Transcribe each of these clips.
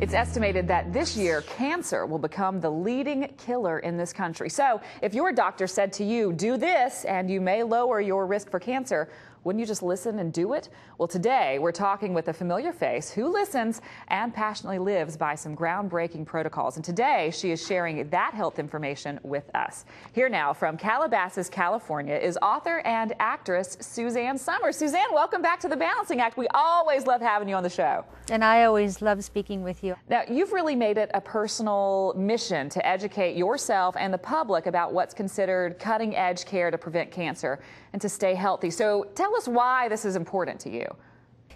It's estimated that this year, cancer will become the leading killer in this country. So if your doctor said to you, do this and you may lower your risk for cancer, wouldn't you just listen and do it? Well, today we're talking with a familiar face who listens and passionately lives by some groundbreaking protocols. And today she is sharing that health information with us. Here now from Calabasas, California is author and actress Suzanne Summers. Suzanne, welcome back to The Balancing Act. We always love having you on the show. And I always love speaking with you. Now, you've really made it a personal mission to educate yourself and the public about what's considered cutting-edge care to prevent cancer and to stay healthy. So tell us why this is important to you.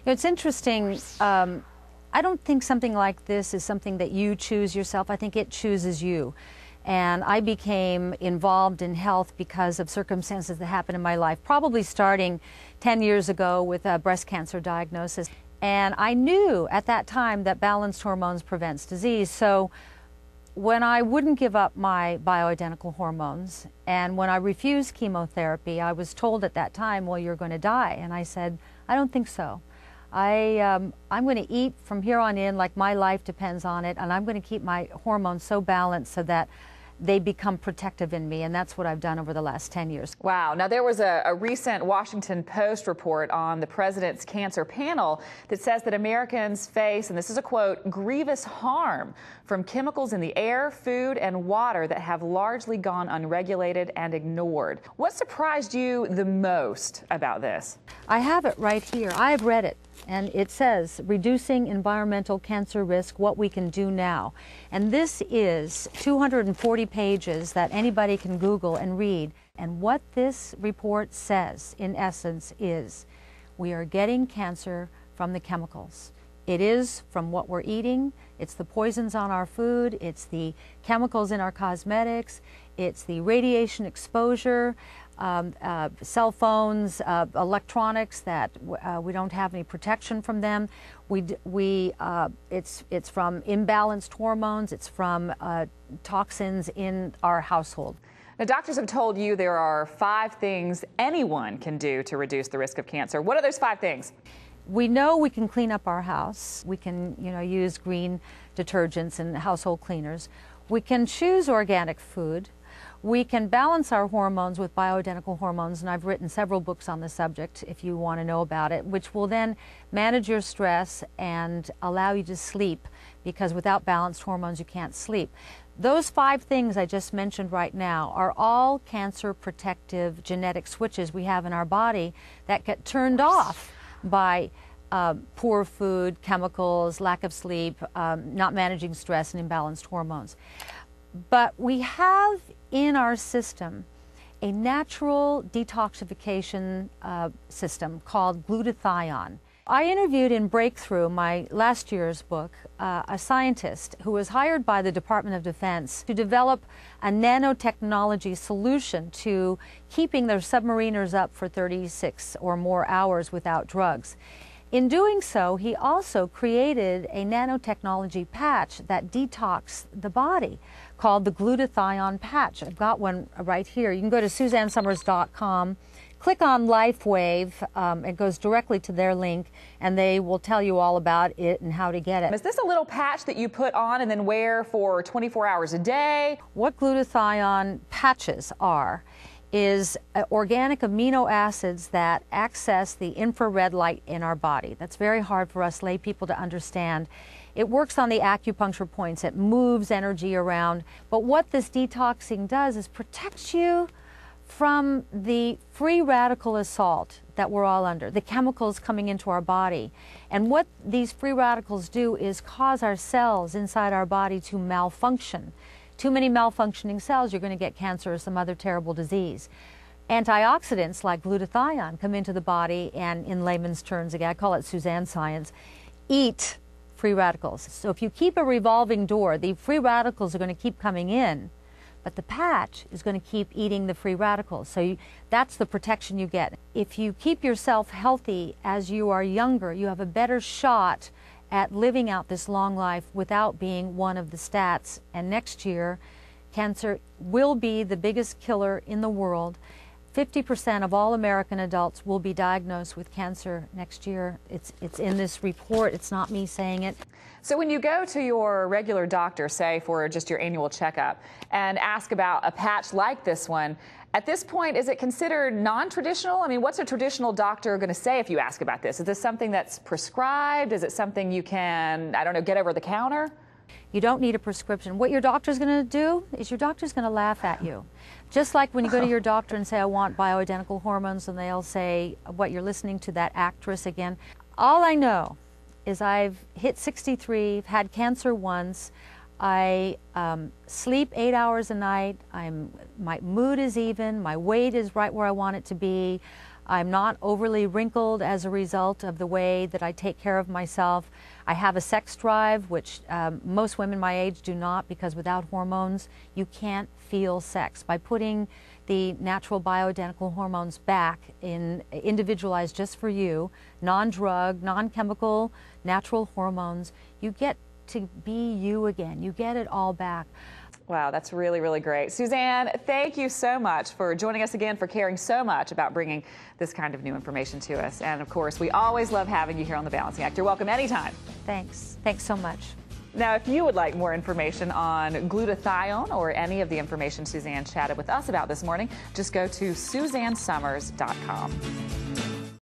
It's interesting. I don't think something like this is something that you choose yourself. I think it chooses you. And I became involved in health because of circumstances that happened in my life, probably starting 10 years ago with a breast cancer diagnosis. And I knew at that time that balanced hormones prevents disease. So when I wouldn't give up my bioidentical hormones and when I refused chemotherapy, I was told at that time, well, you're going to die. And I said, I don't think so. I'm going to eat from here on in like my life depends on it, and I'm going to keep my hormones so balanced so that they become protective in me, and that's what I've done over the last 10 years. Wow. Now, there was a recent Washington Post report on the president's cancer panel that says that Americans face, and this is a quote, grievous harm from chemicals in the air, food, and water that have largely gone unregulated and ignored. What surprised you the most about this? I have it right here. I've read it. And it says, reducing environmental cancer risk, what we can do now. And this is 240 pages that anybody can Google and read. And what this report says, in essence, is we are getting cancer from the chemicals. It is from what we're eating, it's the poisons on our food, it's the chemicals in our cosmetics, it's the radiation exposure, cell phones, electronics that we don't have any protection from them. It's from imbalanced hormones. It's from toxins in our household. Now, doctors have told you there are 5 things anyone can do to reduce the risk of cancer. What are those 5 things? We know we can clean up our house. We can, use green detergents and household cleaners. We can choose organic food. We can balance our hormones with bioidentical hormones, and I've written several books on the subject if you want to know about it, which will then manage your stress and allow you to sleep, because without balanced hormones you can't sleep. Those 5 things I just mentioned right now are all cancer protective genetic switches we have in our body that get turned off by poor food, chemicals, lack of sleep, not managing stress, and imbalanced hormones. But we have in our system a natural detoxification system called glutathione. I interviewed in Breakthrough, my last year's book, a scientist who was hired by the Department of Defense to develop a nanotechnology solution to keeping their submariners up for 36 or more hours without drugs. In doing so, he also created a nanotechnology patch that detoxed the body called the Glutathione patch. I've got one right here. You can go to SuzanneSummers.com, click on Lifewave. It goes directly to their link, and they will tell you all about it and how to get it. Is this a little patch that you put on and then wear for 24 hours a day? What glutathione patches are is organic amino acids that access the infrared light in our body. That's very hard for us lay people to understand. It works on the acupuncture points. It moves energy around. But what this detoxing does is protects you from the free radical assault that we're all under, the chemicals coming into our body. And what these free radicals do is cause our cells inside our body to malfunction. Too many malfunctioning cells, you're going to get cancer or some other terrible disease. Antioxidants like glutathione come into the body and, in layman's terms, again, I call it Suzanne science, eat free radicals. So if you keep a revolving door, the free radicals are going to keep coming in, but the patch is going to keep eating the free radicals. So that's the protection you get. If you keep yourself healthy as you are younger, you have a better shot at living out this long life without being one of the stats. And next year, cancer will be the biggest killer in the world. 50% of all American adults will be diagnosed with cancer next year. It's in this report. It's not me saying it. So when you go to your regular doctor, say for just your annual checkup, and ask about a patch like this one, at this point, is it considered non-traditional? I mean, what's a traditional doctor going to say if you ask about this? Is this something that's prescribed? Is it something you can, I don't know, get over the counter? You don't need a prescription. What your doctor's going to do is your doctor's going to laugh at you. Just like when you go to your doctor and say, I want bioidentical hormones, and they'll say, what, you're listening to that actress again. All I know is I've hit 63, had cancer once. I sleep 8 hours a night. My mood is even. My weight is right where I want it to be. I'm not overly wrinkled as a result of the way that I take care of myself. I have a sex drive, which most women my age do not, because without hormones, you can't feel sex. By putting the natural bioidentical hormones back in individualized just for you, non-drug, non-chemical, natural hormones, you get to be you again. You get it all back. Wow, that's really, really great. Suzanne, thank you so much for joining us again, for caring so much about bringing this kind of new information to us. And of course, we always love having you here on The Balancing Act. You're welcome anytime. Thanks. Thanks so much. Now, if you would like more information on glutathione or any of the information Suzanne chatted with us about this morning, just go to SuzanneSummers.com.